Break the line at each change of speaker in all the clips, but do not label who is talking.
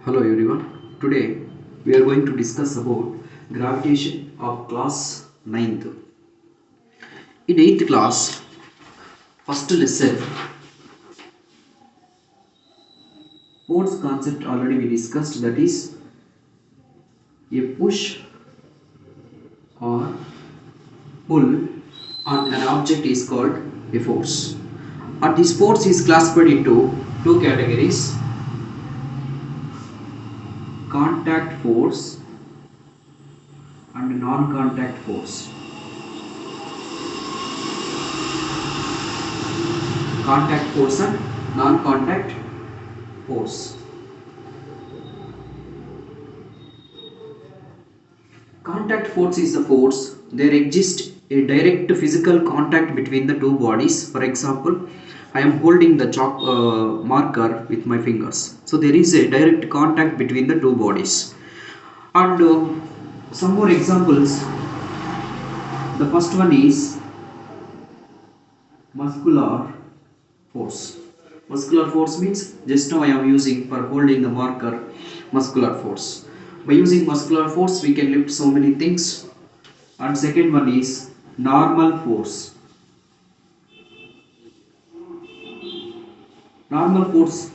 Hello everyone. Today we are going to discuss about gravitation of class ninth. In 8th class, first lesson, force concept already we discussed, that is a push or pull on an object is called a force. And this force is classified into two categories: contact force and non-contact force. Contact force and non-contact force. Contact force is the force. There exists a direct physical contact between the two bodies. For example, I am holding the chalk marker with my fingers. So there is a direct contact between the two bodies. And some more examples. The first one is muscular force. Muscular force means just now I am using for holding the marker muscular force. By using muscular force we can lift so many things. And second one is normal force. Normal force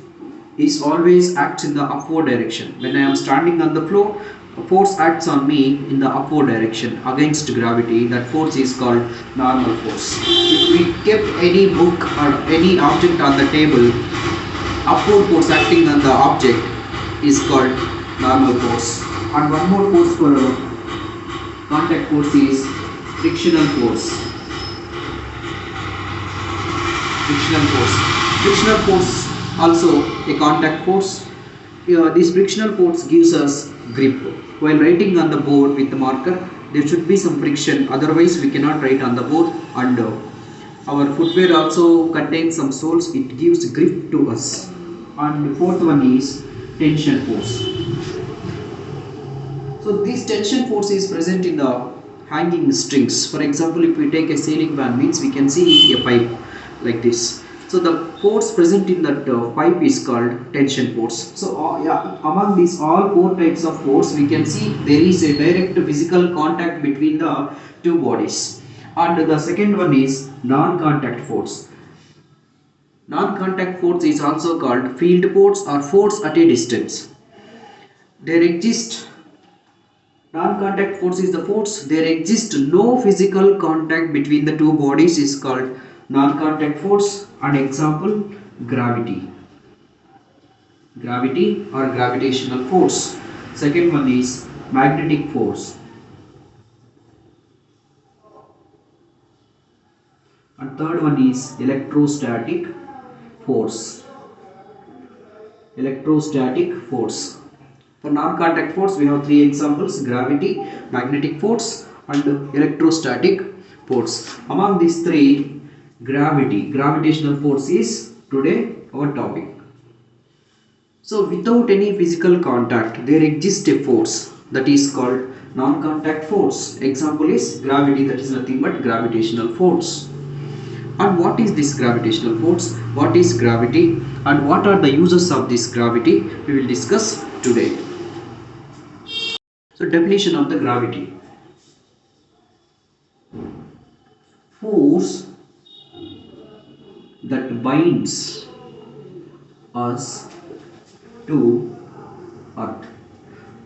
is always acts in the upward direction. When I am standing on the floor, a force acts on me in the upward direction against gravity. That force is called normal force. If we kept any book or any object on the table, upward force acting on the object is called normal force. And one more force for contact force is frictional force. Frictional force. Frictional force also a contact force. This frictional force gives us grip. While writing on the board with the marker, there should be some friction, otherwise we cannot write on the board. And our footwear also contains some soles, it gives grip to us. And the fourth one is tension force. So this tension force is present in the hanging strings. For example, if we take a sailing fan, means we can see a pipe like this. So the force present in that pipe is called tension force. So among these all four types of force, we can see there is a direct physical contact between the two bodies. And the second one is non-contact force. Non-contact force is also called field force or force at a distance. There exists non-contact force is the force. There exists no physical contact between the two bodies is called non-contact force. An example, gravity. Gravity or gravitational force. Second one is magnetic force. And third one is electrostatic force. Electrostatic force. For non-contact force, we have three examples: gravity, magnetic force, and electrostatic force. Among these three, gravity, gravitational force is today our topic. So without any physical contact, there exists a force that is called non-contact force. Example is gravity, that is nothing but gravitational force. And what is this gravitational force? What is gravity? And what are the uses of this gravity? We will discuss today. So definition of the gravity. Force that binds us to earth.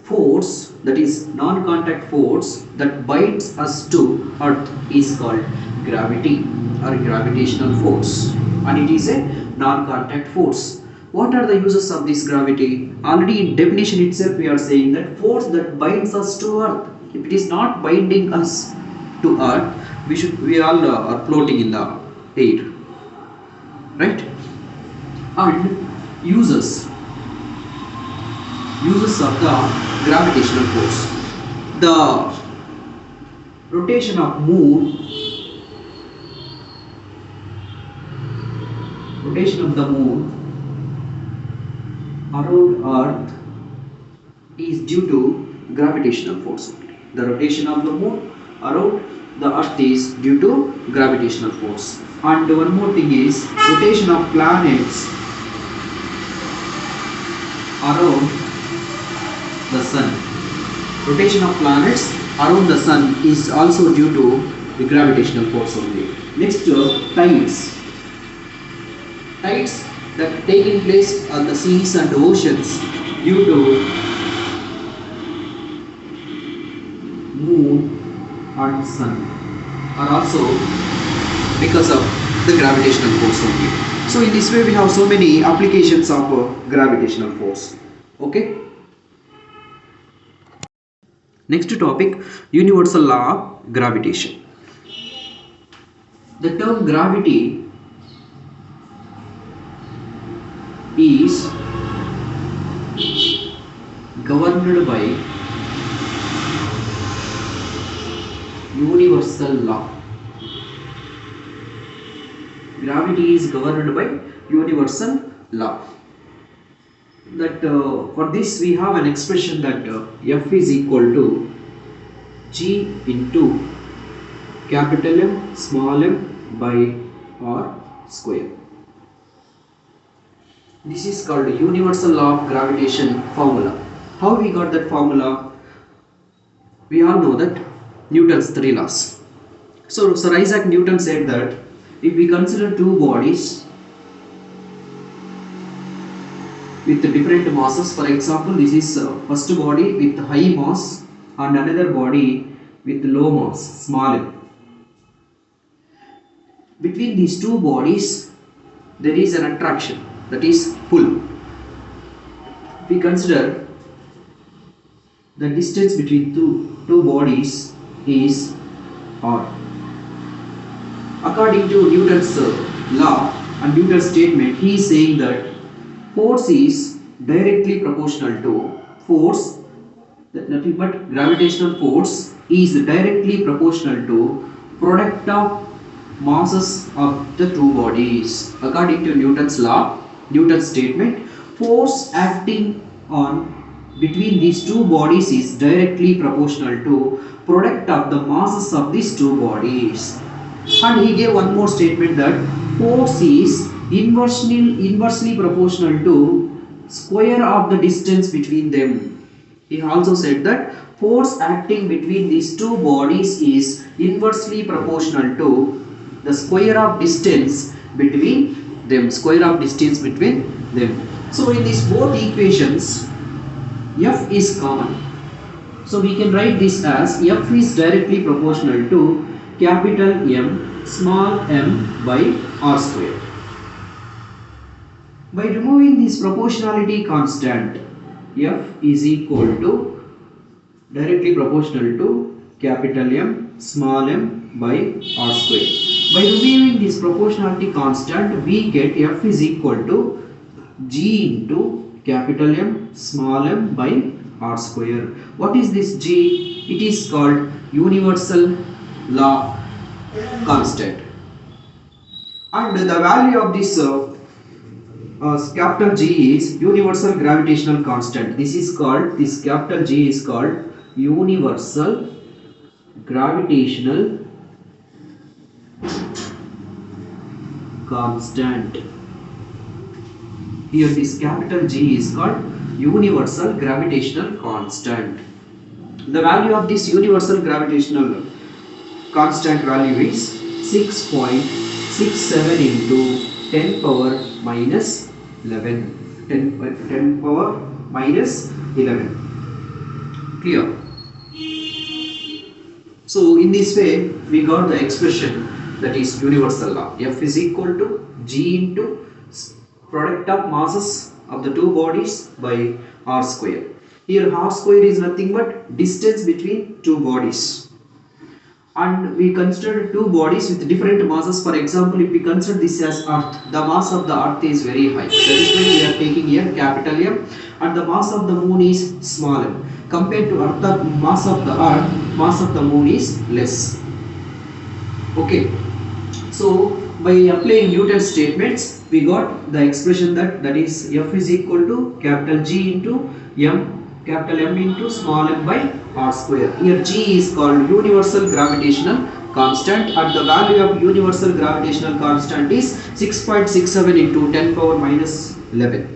Force, that is non-contact force that binds us to earth, is called gravity or gravitational force, and it is a non-contact force. What are the uses of this gravity? Already in definition itself we are saying that force that binds us to earth. If it is not binding us to earth, we all are floating in the air, right? And uses of the gravitational force. The rotation of the moon around earth is due to gravitational force. The rotation of the moon around the earth is due to gravitational force. And one more thing is rotation of planets around the sun. Rotation of planets around the sun is also due to the gravitational force only. Next, tides. Tides that taking place on the seas and oceans due to moon and sun are also because of the gravitational force only. So in this way we have so many applications of gravitational force. Okay. Next topic, universal law of gravitation. The term gravity is governed by universal law. Gravity is governed by universal law. That for this we have an expression that F is equal to G into capital M small m by R square. This is called universal law of gravitation formula. How we got that formula? We all know that Newton's three laws. So Sir Isaac Newton said that if we consider two bodies with different masses, for example, this is first body with high mass and another body with low mass, small m. Between these two bodies there is an attraction, that is pull. If we consider the distance between two bodies is r. According to Newton's law and Newton's statement, he is saying that force is directly proportional to force, that nothing but gravitational force is directly proportional to product of masses of the two bodies. According to Newton's law, Newton's statement, force acting on between these two bodies is directly proportional to product of the masses of these two bodies. And he gave one more statement that force is inversely proportional to square of the distance between them. He also said that force acting between these two bodies is inversely proportional to the square of distance between them. So in these both equations, F is common. So we can write this as F is directly proportional to capital M small m by r square. By removing this proportionality constant, F is equal to directly proportional to capital M small m by r square. By removing this proportionality constant, we get F is equal to G into capital M small m by r square. What is this G? It is called universal law constant. And the value of this capital G is universal gravitational constant. This capital G is called universal gravitational constant. Here this capital G is called universal gravitational constant. The value of this universal gravitational constant value is 6.67 into 10 power minus 11. 10 power minus 11. Clear? So in this way we got the expression that is universal law. F is equal to G into product of masses of the two bodies by r square. Here r square is nothing but distance between two bodies. And we consider two bodies with different masses. For example, if we consider this as Earth, the mass of the Earth is very high. That is why we are taking here capital M, and the mass of the Moon is small m. Compared to Earth, the mass of the Moon is less. Okay. So by applying Newton's statements, we got the expression that is F is equal to capital G into capital M into small m by r square. Here G is called universal gravitational constant, and the value of universal gravitational constant is 6.67 into 10 power minus 11.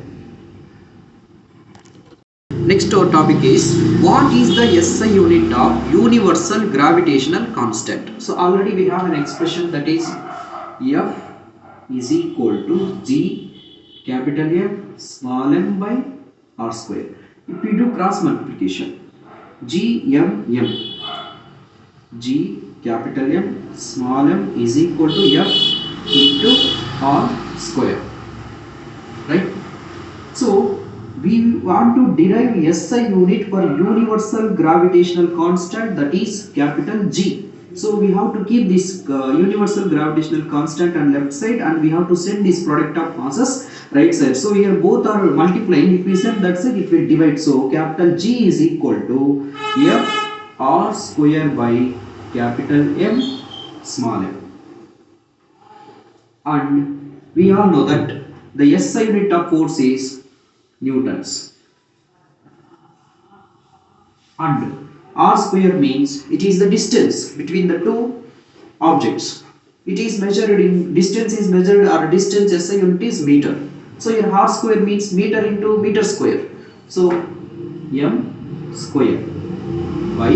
Next our topic is, what is the SI unit of universal gravitational constant? So already we have an expression, that is F is equal to G capital M small m by R square. If we do cross multiplication, G capital M small m is equal to F into R square, right? So we want to derive SI unit for universal gravitational constant, that is capital G. So we have to keep this universal gravitational constant on left side, and we have to send this product of masses right side. So here both are multiplying. If we send that side, it will divide. So capital G is equal to F R square by capital M small m. And we all know that the SI unit of force is newtons, and R square means it is the distance between the two objects. It is measured in, distance is measured, or distance SI unit is meter. So here R square means meter into meter square. So m square by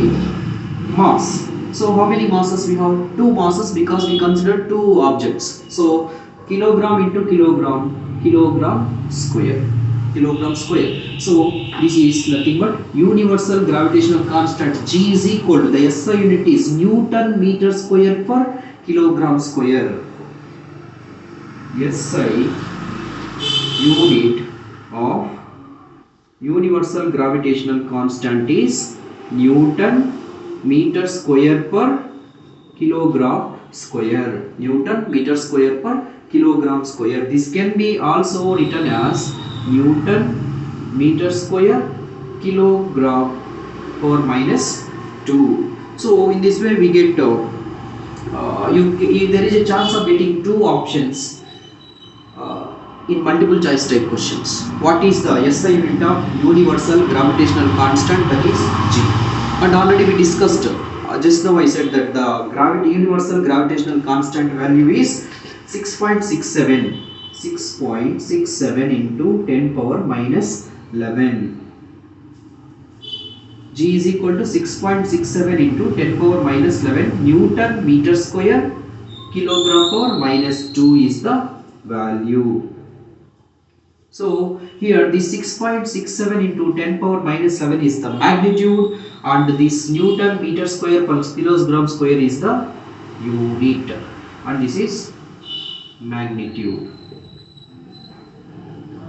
mass. So how many masses we have? Two masses, because we consider two objects. So kilogram into kilogram, kilogram square. So this is nothing but universal gravitational constant. G is equal to, the SI unit is Newton meter square per kilogram square. SI unit of universal gravitational constant is Newton meter square per kilogram square. Newton meter square per kilogram square. This can be also written as Newton meter square kilogram power minus 2. So in this way we get there is a chance of getting two options in multiple choice type questions. What is the SI unit of universal gravitational constant? That is G. And already we discussed, just now I said that the universal gravitational constant value is 6.67 into 10 power minus 11. G is equal to 6.67 into 10 power minus 11 Newton meter square kilogram power minus 2 is the value. So here the 6.67 into 10 power minus 11 is the magnitude, and this Newton meter square per kilogram square is the unit, and this is magnitude.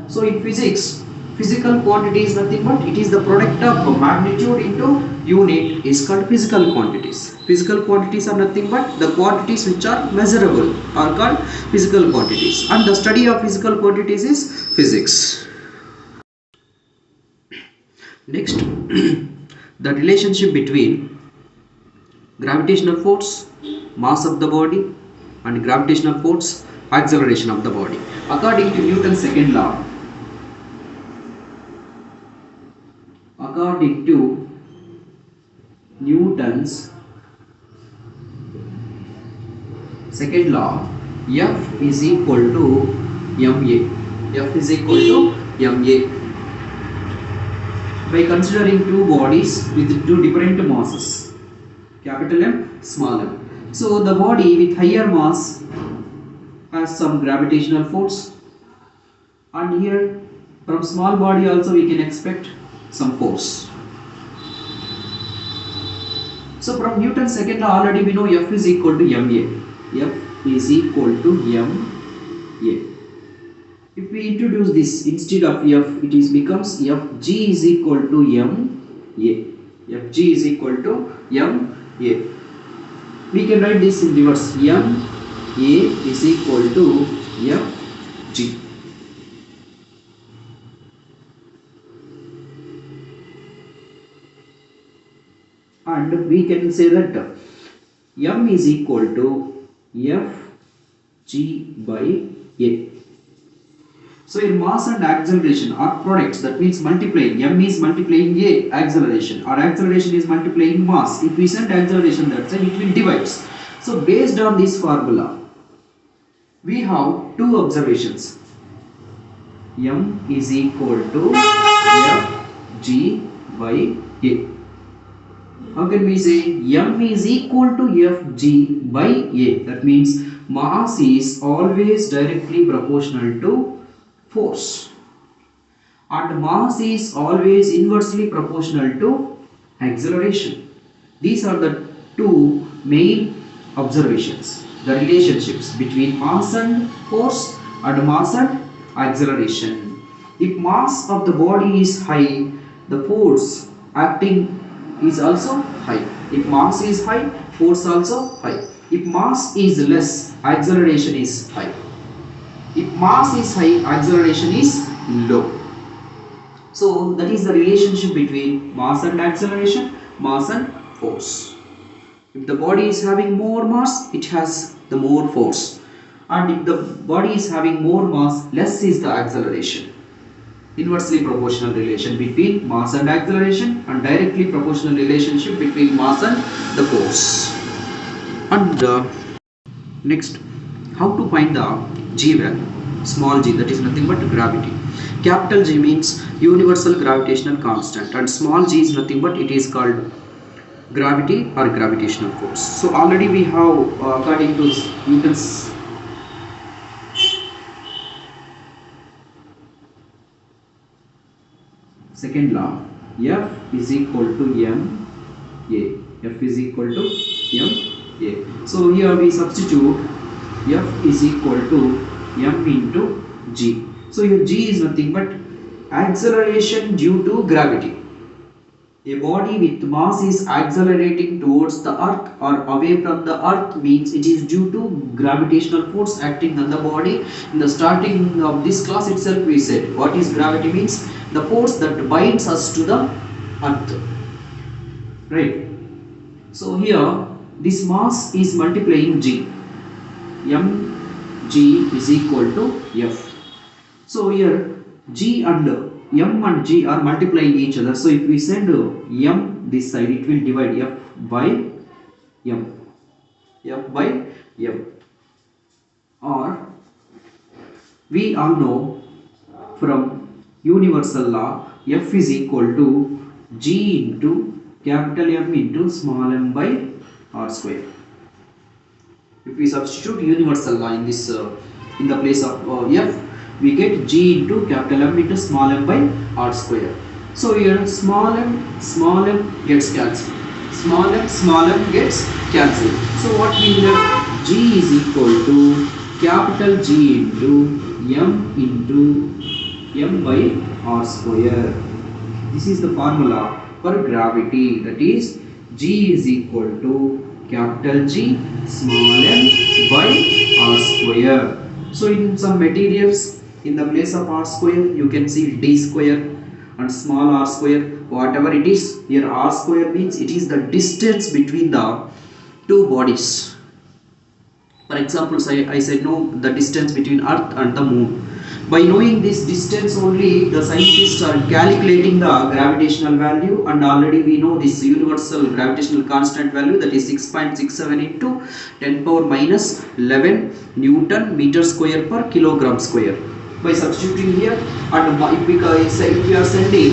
So in physics, physical quantity is nothing but it is the product of magnitude into unit is called physical quantities. Physical quantities are nothing but the quantities which are measurable are called physical quantities, and the study of physical quantities is physics. Next, the relationship between gravitational force, mass of the body, and gravitational force, acceleration of the body. According to Newton's second law, according to Newton's second law, F is equal to ma. F is equal to ma. By considering two bodies with two different masses, capital M, small m. So the body with higher mass has some gravitational force, and here from small body also we can expect some force. So from Newton's second law already we know F is equal to ma. F is equal to ma. If we introduce this instead of F, it is becomes Fg is equal to ma. Fg is equal to ma. We can write this in reverse. Ma is equal to Fg. And we can say that m is equal to Fg by a. So in mass and acceleration are products, that means multiplying. M is multiplying a acceleration, or acceleration is multiplying mass. If we send acceleration that side, it will divide. So based on this formula, we have two observations. M is equal to G by A. How can we say M is equal to Fg by A? That means mass is always directly proportional to force, and mass is always inversely proportional to acceleration. These are the two main observations, the relationships between mass and force and mass and acceleration. If mass of the body is high, the force acting is also high. If mass is high, force also high. If mass is less, acceleration is high. If mass is high, acceleration is low. So that is the relationship between mass and acceleration, mass and force. If the body is having more mass, it has the more force, and if the body is having more mass, less is the acceleration. Inversely proportional relation between mass and acceleration, and directly proportional relationship between mass and the force. And next, how to find the G value? Small g, that is nothing but gravity. Capital G means universal gravitational constant, and small g is nothing but it is called gravity or gravitational force. So already we have according to Newton's second law, F is equal to m a. F is equal to m a. So here we substitute F is equal to m into g. So here g is nothing but acceleration due to gravity. A body with mass is accelerating towards the earth or away from the earth means it is due to gravitational force acting on the body. In the starting of this class itself we said what is gravity means the force that binds us to the earth, right? So here this mass is multiplying g, mg is equal to F. So here g and m and g are multiplying each other. So if we send m this side, it will divide F by m. F by m. Or we all know from universal law, F is equal to g into capital M into small m by r square. If we substitute universal law in this in the place of F, we get g into capital M into small m by r square. So here small m gets cancelled. Small m gets cancelled. So what we have, g is equal to capital G into m by r square. This is the formula for gravity, that is g is equal to capital G small m by r square. So in some materials, in the place of r square you can see d square and small r square, whatever it is. Here r square means it is the distance between the two bodies. For example, I said no, the distance between earth and the moon. By knowing this distance only, the scientists are calculating the gravitational value, and already we know this universal gravitational constant value, that is 6.67 into 10 power minus 11 Newton meter square per kilogram square. By substituting here, and if we are sending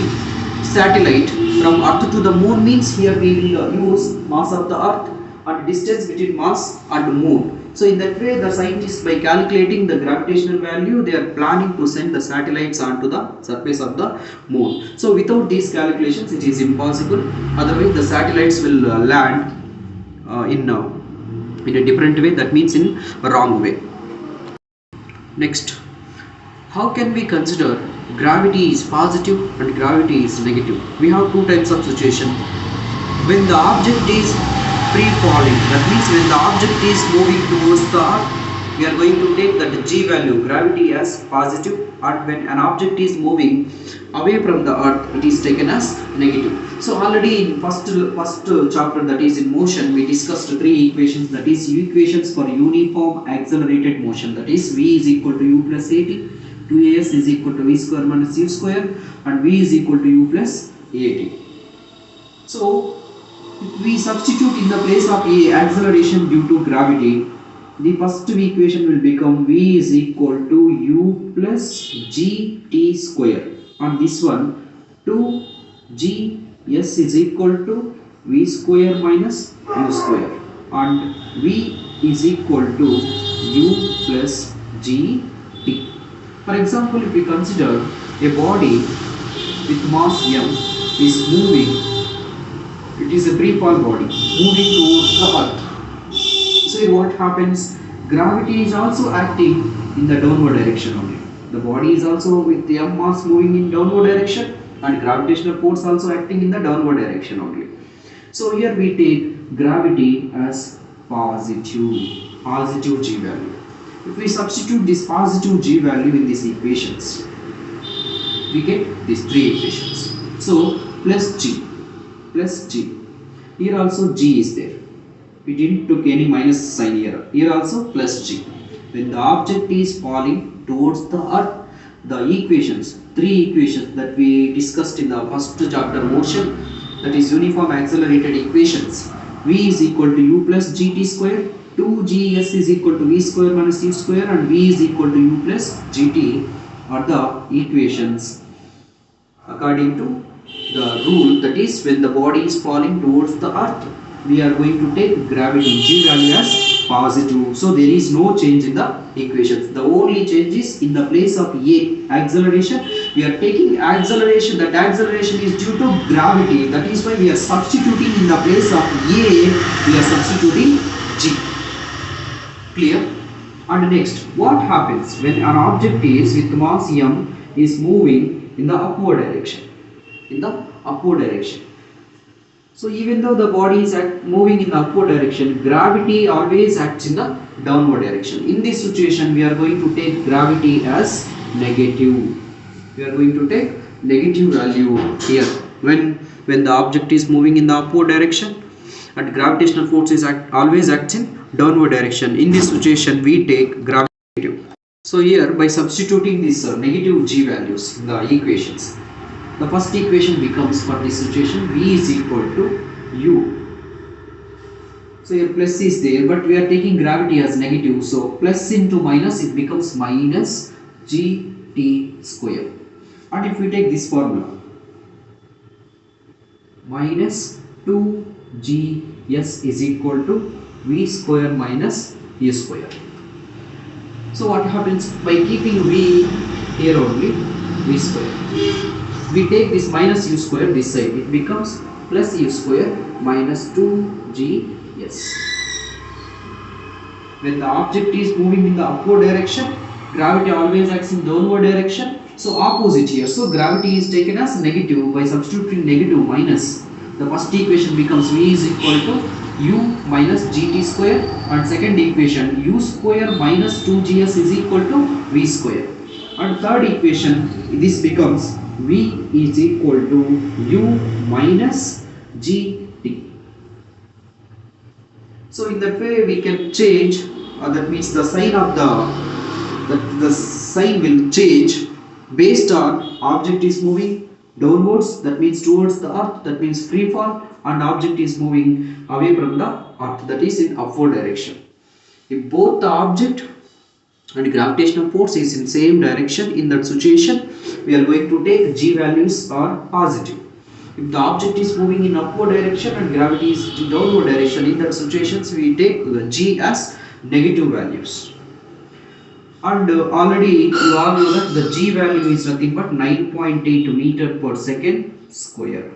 satellite from earth to the moon means here we will use mass of the earth and distance between mass and moon. So in that way the scientists, by calculating the gravitational value, they are planning to send the satellites onto the surface of the moon. So without these calculations it is impossible, otherwise the satellites will land in a different way, that means in a wrong way. Next, how can we consider gravity is positive and gravity is negative? We have two types of situation. When the object is free falling, that means when the object is moving towards the earth, we are going to take that g value, gravity, as positive, and when an object is moving away from the earth, it is taken as negative. So already in first chapter, that is in motion, we discussed three equations, that is equations for uniform accelerated motion, that is v is equal to u plus at, 2as is equal to v square minus u square, and v is equal to u plus at. So if we substitute in the place of a acceleration due to gravity, the first equation will become v is equal to u plus gt square, and this one 2 G S is equal to V square minus U square, and V is equal to U plus G T. For example, if we consider a body with mass m is moving, it is a free fall body moving towards the earth. So here what happens? Gravity is also acting in the downward direction only. The body is also with the m mass moving in downward direction, and gravitational force also acting in the downward direction only. So here we take gravity as positive g value. If we substitute this positive g value in these equations, we get these three equations. So plus g. Here also g is there. We didn't took any minus sign here. Here also plus g. When the object is falling towards the earth, the equations, three equations that we discussed in the first chapter motion, that is uniform accelerated equations. V is equal to u plus gt square, 2gs is equal to v square minus u square, and v is equal to u plus gt are the equations according to the rule, that is when the body is falling towards the earth, we are going to take gravity g value as positive. So there is no change in the equations. The only change is in the place of a acceleration, we are taking acceleration. That acceleration is due to gravity. That is why we are substituting in the place of a, we are substituting g. Clear? And next, what happens when an object is with mass m is moving in the upward direction? In the upward direction. So even though the body is moving in the upward direction, gravity always acts in the downward direction. In this situation, we are going to take gravity as negative. We are going to take negative value here when the object is moving in the upward direction, and gravitational force is always acts in downward direction. In this situation, we take gravity negative. So here by substituting these negative g values in the equations, the first equation becomes, for this situation, V is equal to U. So here plus is there, but we are taking gravity as negative. So plus into minus, it becomes minus gt square. And if we take this formula, minus 2gs is equal to V square minus U square. So what happens by keeping V here only, V square. We take this minus u square this side, it becomes plus u square minus 2gs. When the object is moving in the upward direction, gravity always acts in downward direction. So opposite here. So gravity is taken as negative. By substituting negative minus, the first equation becomes V is equal to u minus gt square, and second equation u square minus 2gs is equal to v square. And third equation, this becomes V is equal to U minus GT. So in that way we can change, that means the sign of the sign will change based on object is moving downwards, that means towards the earth, that means free fall, and object is moving away from the earth, that is in upward direction. If both the object and gravitational force is in same direction, in that situation we are going to take g values are positive. If the object is moving in upward direction and gravity is in downward direction, in that situations we take the g as negative values. And already you all know that the g value is nothing but 9.8 meter per second square.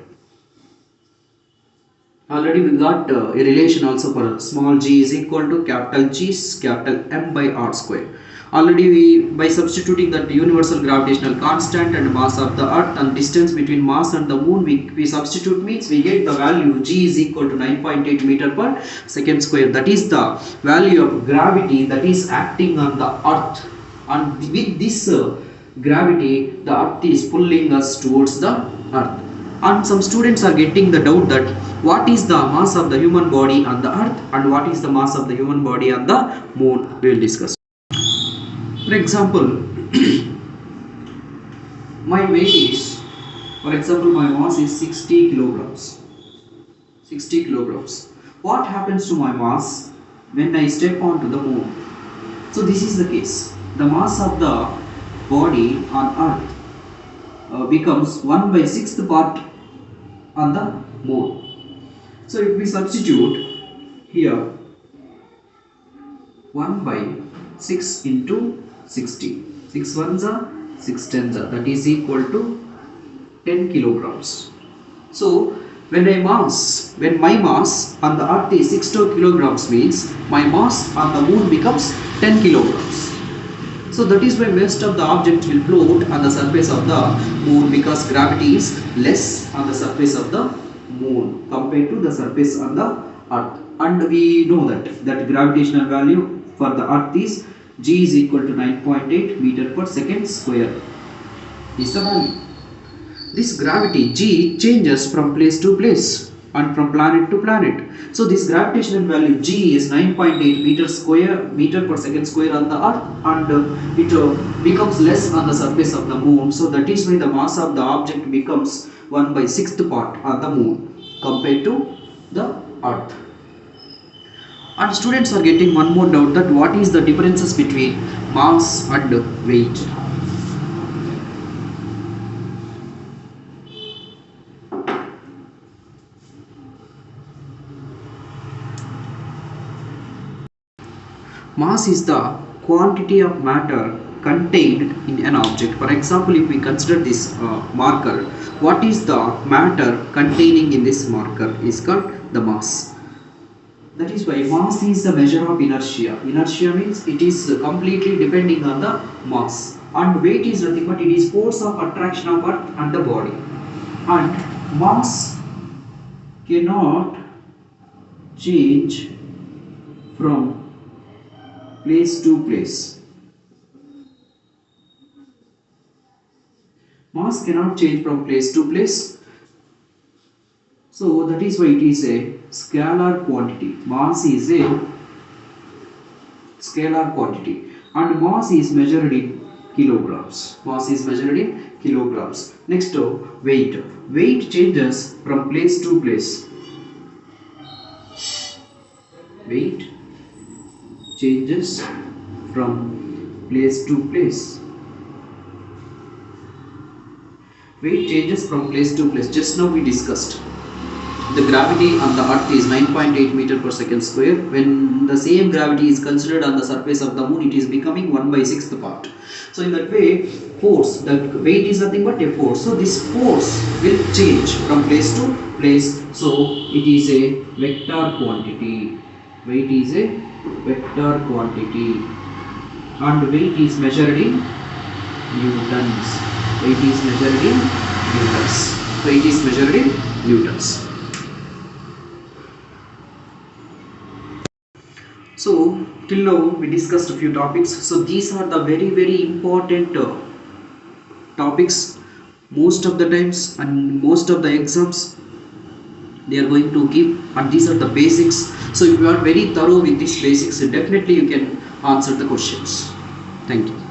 Already we got a relation also for small g is equal to capital G capital M by R square. Already we, by substituting that universal gravitational constant and mass of the earth and distance between Mars and the moon, we substitute, means we get the value g is equal to 9.8 meter per second square. That is the value of gravity that is acting on the earth, and with this gravity the earth is pulling us towards the earth. And some students are getting the doubt that what is the mass of the human body on the earth and what is the mass of the human body on the moon. We will discuss. For example, my weight is, for example, my mass is 60 kilograms. 60 kilograms. What happens to my mass when I step onto the moon? So this is the case. The mass of the body on earth becomes 1/6 part on the moon. So if we substitute here 1 by 6 into 60, 6 ones are 6 tens are, that is equal to 10 kilograms. So when my mass on the earth is 62 kilograms means my mass on the moon becomes 10 kilograms. So that is why most of the objects will float on the surface of the moon, because gravity is less on the surface of the moon compared to the surface on the earth. And we know that gravitational value for the earth is G is equal to 9.8 meter per second square is the value. This gravity G changes from place to place and from planet to planet. So this gravitational value G is 9.8 meter per second square on the earth, and it becomes less on the surface of the moon. So that is why the mass of the object becomes 1 by 6th part on the moon compared to the earth. And students are getting one more doubt, that what is the differences between mass and weight. Mass is the quantity of matter contained in an object. For example, if we consider this marker, what is the matter containing in this marker is called the mass. That is why mass is the measure of inertia. Inertia means it is completely depending on the mass. And weight is nothing but it is force of attraction of earth and the body. And mass cannot change from place to place. Mass cannot change from place to place. So that is why it is a scalar quantity. Mass is a scalar quantity, and mass is measured in kilograms. Mass is measured in kilograms. Next, weight. Weight changes from place to place. Weight changes from place to place. Weight changes from place to place. Just now we discussed the gravity on the earth is 9.8 meter per second square. When the same gravity is considered on the surface of the moon, it is becoming 1 by 6th part. So in that way, force, the weight is nothing but a force. So this force will change from place to place. So it is a vector quantity. Weight is a vector quantity, and weight is measured in newtons. Weight is measured in newtons. Weight is measured in newtons. So till now we discussed a few topics. So these are the very important topics. Most of the times and most of the exams they are going to give, and these are the basics. So if you are very thorough with these basics, definitely you can answer the questions. Thank you.